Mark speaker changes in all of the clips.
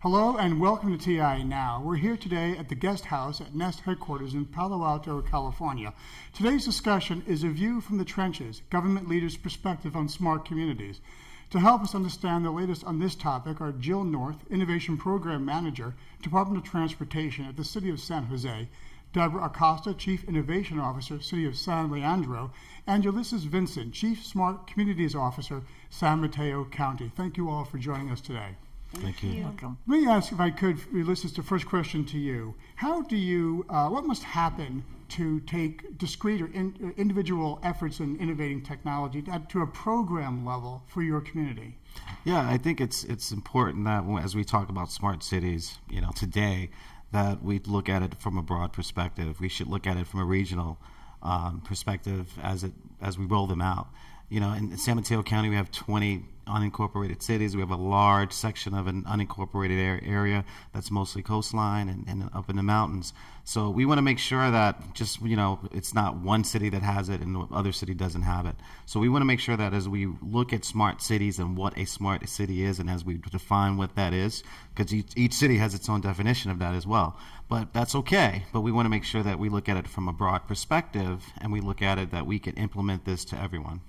Speaker 1: Hello and welcome to TI Now. We're here today at the Guest House at Nest headquarters in Palo Alto, California. Today's discussion is a view from the trenches, government leaders' perspective on smart communities. To help us understand the latest on this topic are Jill North, Innovation Program Manager, Department of Transportation at the City of San Jose, Deborah Acosta, Chief Innovation Officer, City of San Leandro, and Ulysses Vincent, Chief Smart Communities Officer, San Mateo County. Thank you all for joining us today.
Speaker 2: Thank you.
Speaker 1: Welcome. Let me ask, if I could, Ulysses, the first question to you. How do you, what must happen to take discrete or individual efforts in innovating technology to a program level for your community?
Speaker 2: Yeah, I think it's important that as we talk about smart cities, today, that we look at it from a broad perspective. We should look at it from a regional perspective as we roll them out. In San Mateo County, we have 20 unincorporated cities. We have a large section of an unincorporated area that's mostly coastline and up in the mountains. So we want to make sure that it's not one city that has it and the other city doesn't have it. So we want to make sure that as we look at smart cities and what a smart city is, and as we define what that is, because each city has its own definition of that as well. But that's okay. But we want to make sure that we look at it from a broad perspective and we look at it that we can implement this to everyone.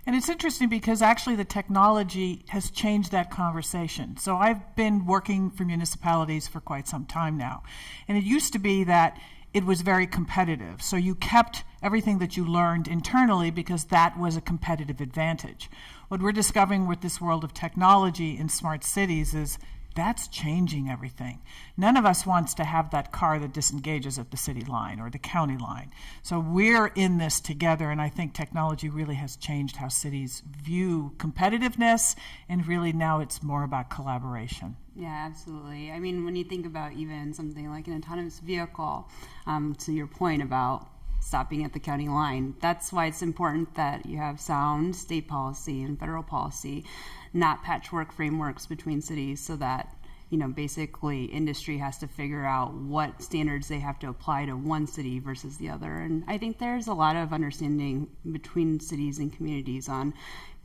Speaker 3: And it's interesting because actually the technology has changed that conversation. So I've been working for municipalities for quite some time now. And it used to be that it was very competitive. So you kept everything that you learned internally because that was a competitive advantage. What we're discovering with this world of technology in smart cities is that's changing everything. None of us wants to have that car that disengages at the city line or the county line. So we're in this together, and I think technology really has changed how cities view competitiveness, and really now it's more about collaboration.
Speaker 4: Yeah, absolutely. I mean, when you think about even something like an autonomous vehicle, to your point about stopping at the county line, that's why it's important that you have sound state policy and federal policy, not patchwork frameworks between cities, so that basically industry has to figure out what standards they have to apply to one city versus the other. And I think there's a lot of understanding between cities and communities on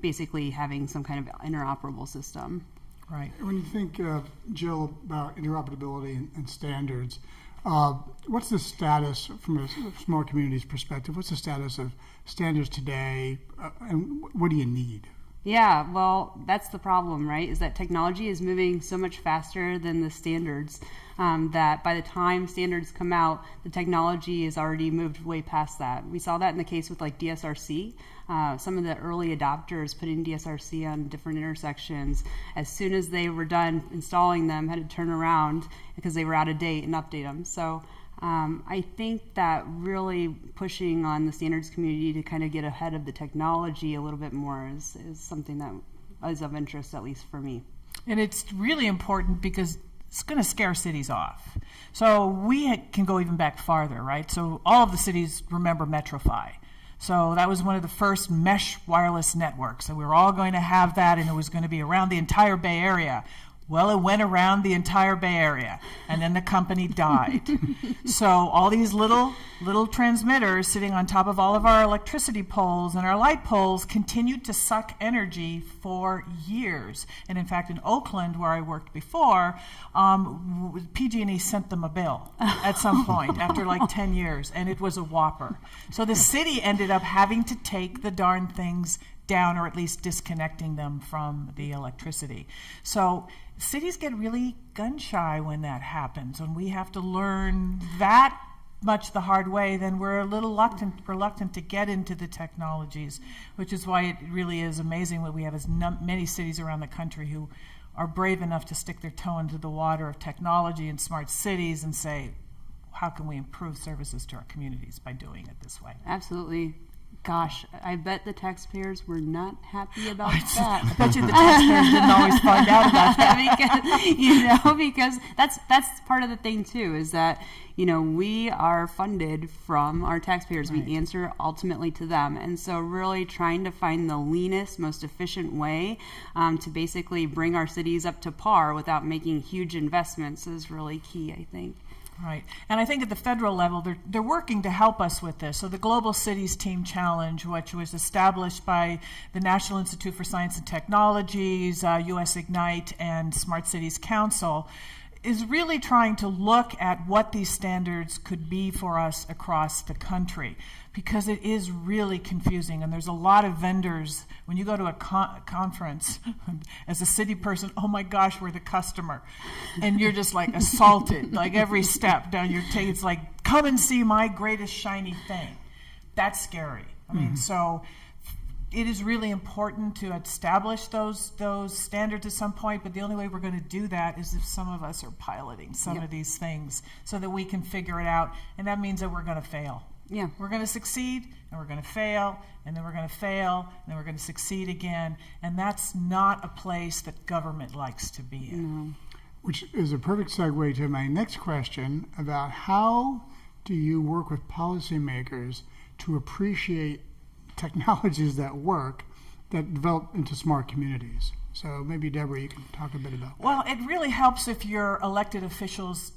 Speaker 4: basically having some kind of interoperable system.
Speaker 3: Right.
Speaker 1: When you think, Jill, about interoperability and standards, what's the status from a smart communities perspective? What's the status of standards today, and what do you need?
Speaker 4: Yeah, well, that's the problem, right? Is that technology is moving so much faster than the standards that by the time standards come out, the technology has already moved way past that. We saw that in the case with like DSRC. Some of the early adopters putting DSRC on different intersections, as soon as they were done installing them, had to turn around because they were out of date and update them. So I think that really pushing on the standards community to kind of get ahead of the technology a little bit more is something that is of interest, at least for me.
Speaker 3: And it's really important because it's going to scare cities off. So we can go even back farther, right? So all of the cities remember MetroFi. So that was one of the first mesh wireless networks. And we were all going to have that, and it was going to be around the entire Bay Area. Well, it went around the entire Bay Area, and then the company died. So all these little transmitters sitting on top of all of our electricity poles and our light poles continued to suck energy for years. And in fact, in Oakland, where I worked before, PG&E sent them a bill at some point after like 10 years, and it was a whopper. So the city ended up having to take the darn things down, or at least disconnecting them from the electricity. So cities get really gun shy when that happens. When we have to learn that much the hard way, then we're a little reluctant to get into the technologies, which is why it really is amazing that we have as many cities around the country who are brave enough to stick their toe into the water of technology and smart cities and say, how can we improve services to our communities by doing it this way?
Speaker 4: Absolutely. Gosh, I bet the taxpayers were not happy about that.
Speaker 3: I bet you the taxpayers didn't always find out about that.
Speaker 4: because that's part of the thing too, is that we are funded from our taxpayers. Right. We answer ultimately to them, and so really trying to find the leanest, most efficient way to basically bring our cities up to par without making huge investments is really key, I think.
Speaker 3: Right. And I think at the federal level, they're working to help us with this. So the Global Cities Team Challenge, which was established by the National Institute for Science and Technologies, US Ignite, and Smart Cities Council, is really trying to look at what these standards could be for us across the country, because it is really confusing, and there's a lot of vendors. When you go to a conference as a city person, oh my gosh, we're the customer, and you're just like assaulted, like every step down your tape. It's like, come and see my greatest shiny thing. That's scary. I mean, so it is really important to establish those standards at some point, but the only way we're going to do that is if some of us are piloting some of these things so that we can figure it out, and that means that we're going to fail.
Speaker 4: Yeah.
Speaker 3: We're going to succeed, and we're going to fail, and then we're going to fail, and then we're going to succeed again, and that's not a place that government likes to be in.
Speaker 1: Which is a perfect segue to my next question about how do you work with policymakers to appreciate technologies that work that develop into smart communities. So maybe, Deborah, you can talk a bit about that.
Speaker 3: Well, it really helps if your elected officials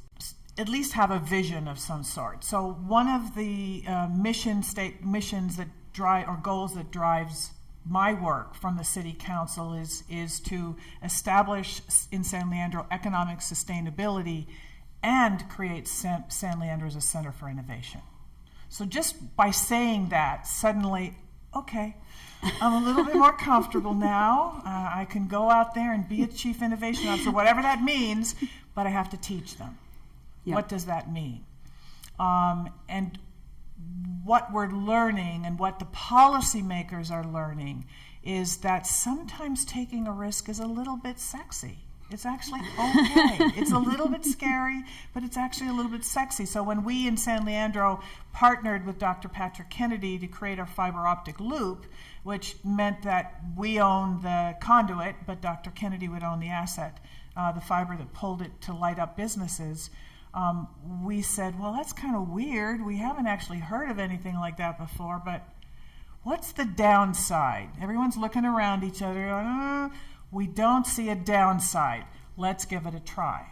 Speaker 3: at least have a vision of some sort. So one of the missions that drive, or goals that drives my work from the City Council is to establish in San Leandro economic sustainability and create San Leandro as a center for innovation. So just by saying that, suddenly, okay, I'm a little bit more comfortable now. I can go out there and be a chief innovation officer, whatever that means, but I have to teach them.
Speaker 4: Yeah.
Speaker 3: What does that mean? And what we're learning and what the policymakers are learning is that sometimes taking a risk is a little bit sexy. It's actually okay. It's a little bit scary, but it's actually a little bit sexy. So when we in San Leandro partnered with Dr. Patrick Kennedy to create our fiber optic loop, which meant that we own the conduit, but Dr. Kennedy would own the asset, the fiber that pulled it to light up businesses, we said, well, that's kind of weird. We haven't actually heard of anything like that before, but what's the downside? Everyone's looking around each other going, we don't see a downside. Let's give it a try.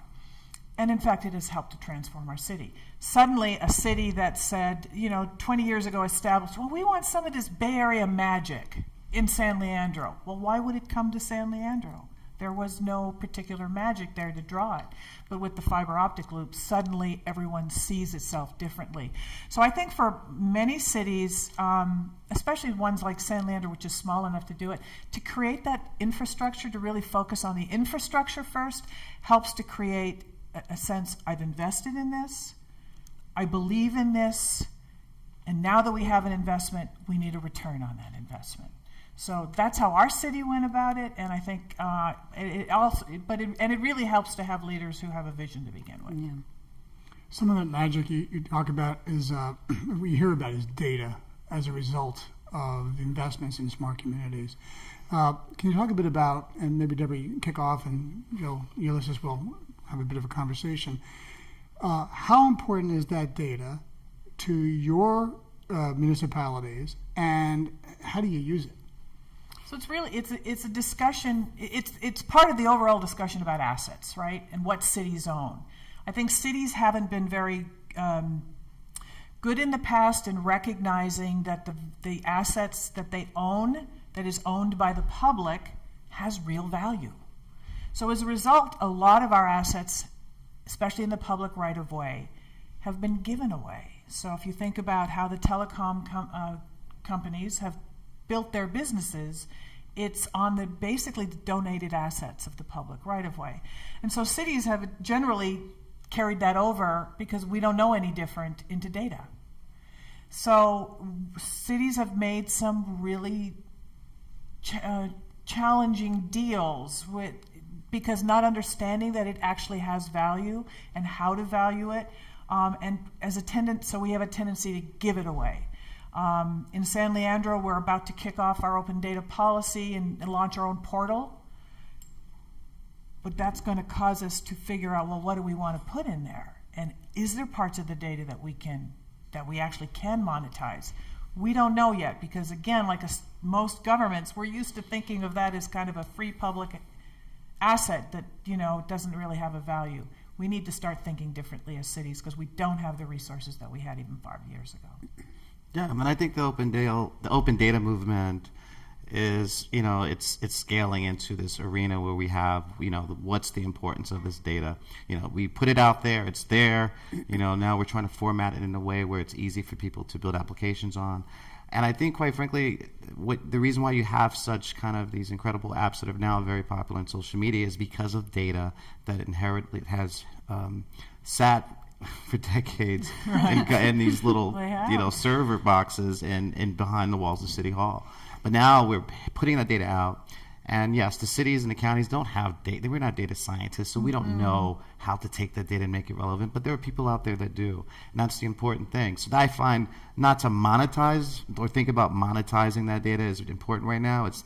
Speaker 3: And in fact, it has helped to transform our city. Suddenly, a city that said, 20 years ago established, well, we want some of this Bay Area magic in San Leandro. Well, why would it come to San Leandro? There was no particular magic there to draw it. But with the fiber optic loop, suddenly everyone sees itself differently. So I think for many cities, especially ones like San Leandro, which is small enough to do it, to create that infrastructure, to really focus on the infrastructure first, helps to create a sense, I've invested in this, I believe in this, and now that we have an investment, we need a return on that investment. So that's how our city went about it, and I think it really helps to have leaders who have a vision to begin with.
Speaker 4: Yeah.
Speaker 1: Some of that magic you talk about is, we hear about is data as a result of investments in smart communities. Can you talk a bit about, and maybe Deborah, you can kick off, and Ulysses will have a bit of a conversation. How important is that data to your municipalities, and how do you use it?
Speaker 3: So it's a discussion. It's part of the overall discussion about assets, right, and what cities own. I think cities haven't been very good in the past in recognizing that the assets that they own, that is owned by the public, has real value. So as a result, a lot of our assets, especially in the public right-of-way, have been given away. So if you think about how the telecom companies have built their businesses, it's on the basically the donated assets of the public right-of-way. And so cities have generally carried that over because we don't know any different into data. So cities have made some really challenging deals because not understanding that it actually has value and how to value it, and so we have a tendency to give it away. In San Leandro, we're about to kick off our open data policy and launch our own portal. But that's going to cause us to figure out, well, what do we want to put in there? And is there parts of the data that we actually can monetize? We don't know yet because, again, like most governments, we're used to thinking of that as kind of a free public asset that, doesn't really have a value. we need to start thinking differently as cities because we don't have the resources that we had even 5 years ago.
Speaker 2: Yeah, I mean, I think the open data movement is, it's scaling into this arena where we have, what's the importance of this data? We put it out there, it's there. Now we're trying to format it in a way where it's easy for people to build applications on. And I think, quite frankly, the reason why you have such kind of these incredible apps that are now very popular on social media is because of data that inherently has sat for decades in these little, server boxes and behind the walls of City Hall. But now we're putting that data out. And yes, the cities and the counties don't have data. We're not data scientists, so we don't know how to take that data and make it relevant. But there are people out there that do. And that's the important thing. So I find not to monetize or think about monetizing that data is important right now. It's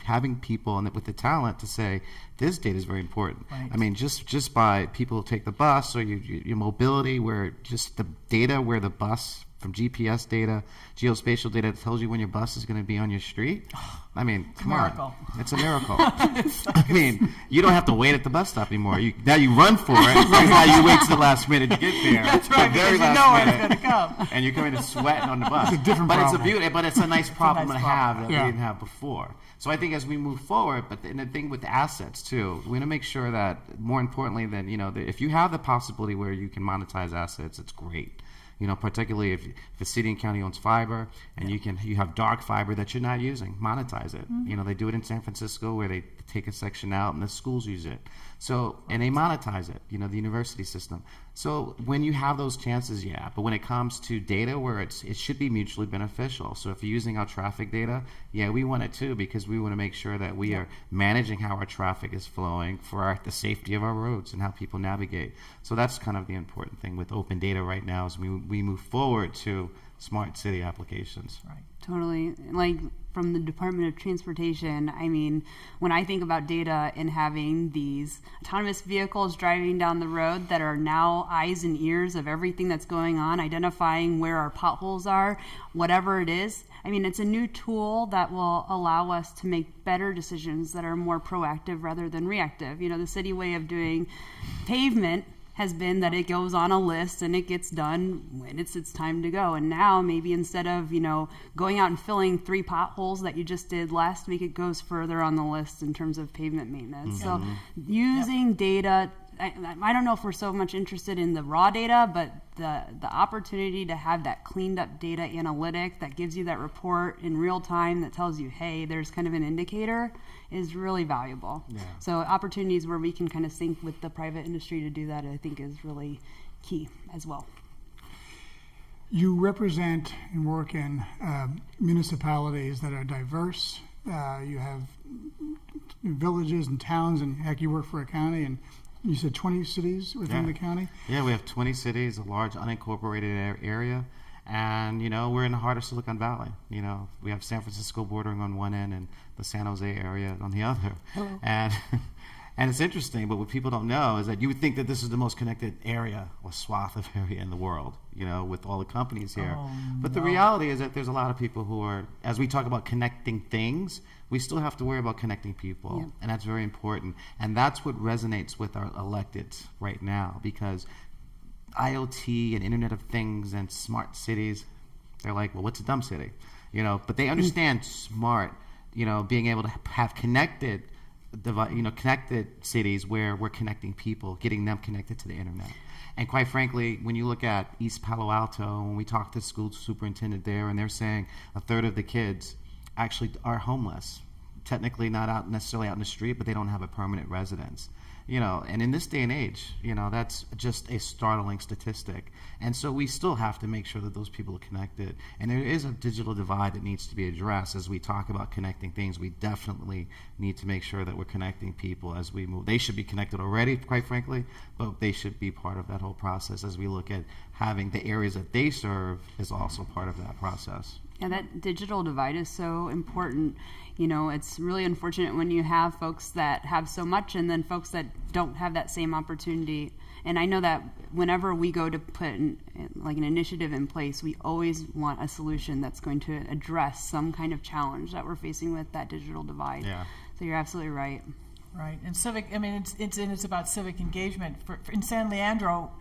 Speaker 2: having people and with the talent to say, this data is very important.
Speaker 3: Right.
Speaker 2: I mean, just by people who take the bus or your mobility, where just the data where the bus, from GPS data, geospatial data that tells you when your bus is going to be on your street. I mean, come on. It's a miracle. I mean, you don't have to wait at the bus stop anymore. Now you run for it. Now you wait to the last minute to get there.
Speaker 3: That's right, because you know when it's going to come.
Speaker 2: And you're coming in sweating on the bus.
Speaker 1: It's a different
Speaker 2: problem.
Speaker 1: It's a
Speaker 2: beauty, but it's a nice problem to have that
Speaker 1: we
Speaker 2: didn't have before. So I think as we move forward, but the thing with the assets too, we want to make sure that more importantly than, if you have the possibility where you can monetize assets, it's great. Particularly if the city and county owns fiber and you have dark fiber that you're not using, monetize it. They do it in San Francisco where they take a section out and the schools use it. So, and they monetize it, the university system. So when you have those chances, but when it comes to data where it should be mutually beneficial. So if you're using our traffic data, we want it too, because we want to make sure that we are managing how our traffic is flowing for the safety of our roads and how people navigate. So that's kind of the important thing with open data right now as we move forward to smart city applications.
Speaker 3: Right.
Speaker 4: Totally. Like from the Department of Transportation, I mean, when I think about data and having these autonomous vehicles driving down the road that are now eyes and ears of everything that's going on, identifying where our potholes are, whatever it is, I mean, it's a new tool that will allow us to make better decisions that are more proactive rather than reactive. The city way of doing pavement has been that it goes on a list and it gets done when it's time to go. And now maybe instead of, going out and filling 3 potholes that you just did last week, it goes further on the list in terms of pavement maintenance. So using data, I don't know if we're so much interested in the raw data, but the opportunity to have that cleaned up data analytic that gives you that report in real time that tells you, hey, there's kind of an indicator is really valuable. So opportunities where we can kind of sync with the private industry to do that, I think is really key as well.
Speaker 1: You represent and work in municipalities that are diverse. You have villages and towns, and heck, you work for a county, and you said 20 cities within the county?
Speaker 2: Yeah, we have 20 cities, a large unincorporated area. And, we're in the heart of Silicon Valley. We have San Francisco bordering on one end and the San Jose area on the other.
Speaker 1: Oh.
Speaker 2: And it's interesting, but what people don't know is that you would think that this is the most connected area or swath of area in the world, with all the companies here. But the reality is that there's a lot of people who are, as we talk about connecting things, we still have to worry about connecting people. And that's very important. And that's what resonates with our electeds right now, because IoT and Internet of Things and smart cities, they're like, well, what's a dumb city? But they understand smart, being able to have connected cities where we're connecting people, getting them connected to the internet. And quite frankly, when you look at East Palo Alto, when we talk to the school superintendent there, and they're saying a third of the kids actually are homeless, technically not necessarily out in the street, but they don't have a permanent residence. And in this day and age, that's just a startling statistic. And so we still have to make sure that those people are connected. And there is a digital divide that needs to be addressed. As we talk about connecting things, we definitely need to make sure that we're connecting people as we move. They should be connected already, quite frankly, but they should be part of that whole process as we look at having the areas that they serve is also part of that process.
Speaker 4: Yeah, that digital divide is so important. It's really unfortunate when you have folks that have so much and then folks that don't have that same opportunity. And I know that whenever we go to put an initiative in place, we always want a solution that's going to address some kind of challenge that we're facing with that digital divide.
Speaker 2: Yeah.
Speaker 4: So you're absolutely right.
Speaker 3: Right, and civic. I mean, it's about civic engagement. In San Leandro,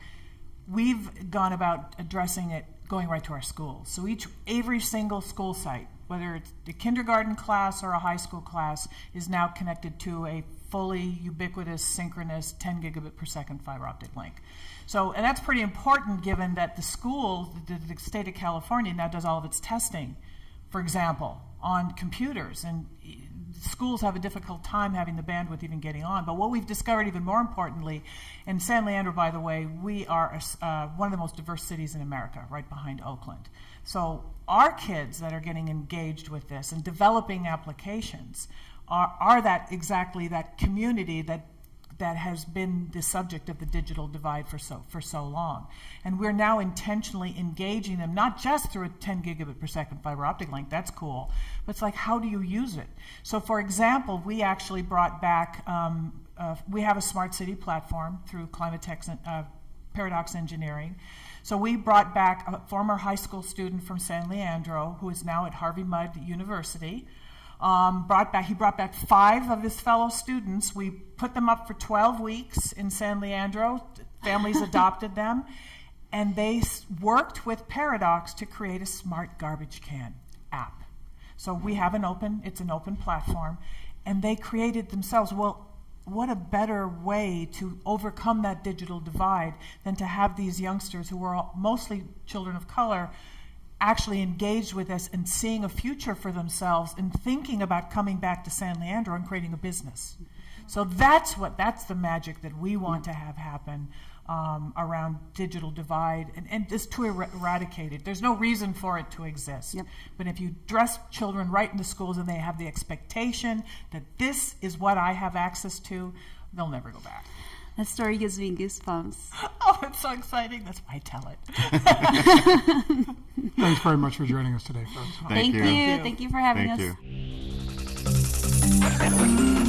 Speaker 3: we've gone about addressing it, going right to our schools. So every single school site, whether it's a kindergarten class or a high school class, is now connected to a fully ubiquitous, synchronous 10 gigabit per second fiber optic link. So, and that's pretty important given that the state of California now does all of its testing, for example, on computers, and schools have a difficult time having the bandwidth even getting on. But what we've discovered even more importantly, in San Leandro, by the way, we are one of the most diverse cities in America, right behind Oakland. So our kids that are getting engaged with this and developing applications are that exactly that community that has been the subject of the digital divide for so long. And we're now intentionally engaging them, not just through a 10 gigabit per second fiber optic link, that's cool, but it's like, how do you use it? So for example, we actually brought back, we have a smart city platform through Climate Tech, Paradox Engineering. So we brought back a former high school student from San Leandro who is now at Harvey Mudd University. He brought back 5 of his fellow students. We put them up for 12 weeks in San Leandro. Families adopted them. And they worked with Paradox to create a smart garbage can app. So we have it's an open platform. And they created themselves. Well, what a better way to overcome that digital divide than to have these youngsters who were mostly children of color actually engaged with us and seeing a future for themselves and thinking about coming back to San Leandro and creating a business. So that's the magic that we want to have happen around digital divide and just to eradicate it. There's no reason for it to exist.
Speaker 4: Yep.
Speaker 3: But if you dress children right in the schools and they have the expectation that this is what I have access to, they'll never go back.
Speaker 4: That story gives me goosebumps.
Speaker 3: Oh, it's so exciting. That's why I tell it.
Speaker 1: Thanks very much for joining us today, folks.
Speaker 4: Thank you. Thank you for having us.
Speaker 2: Thank you.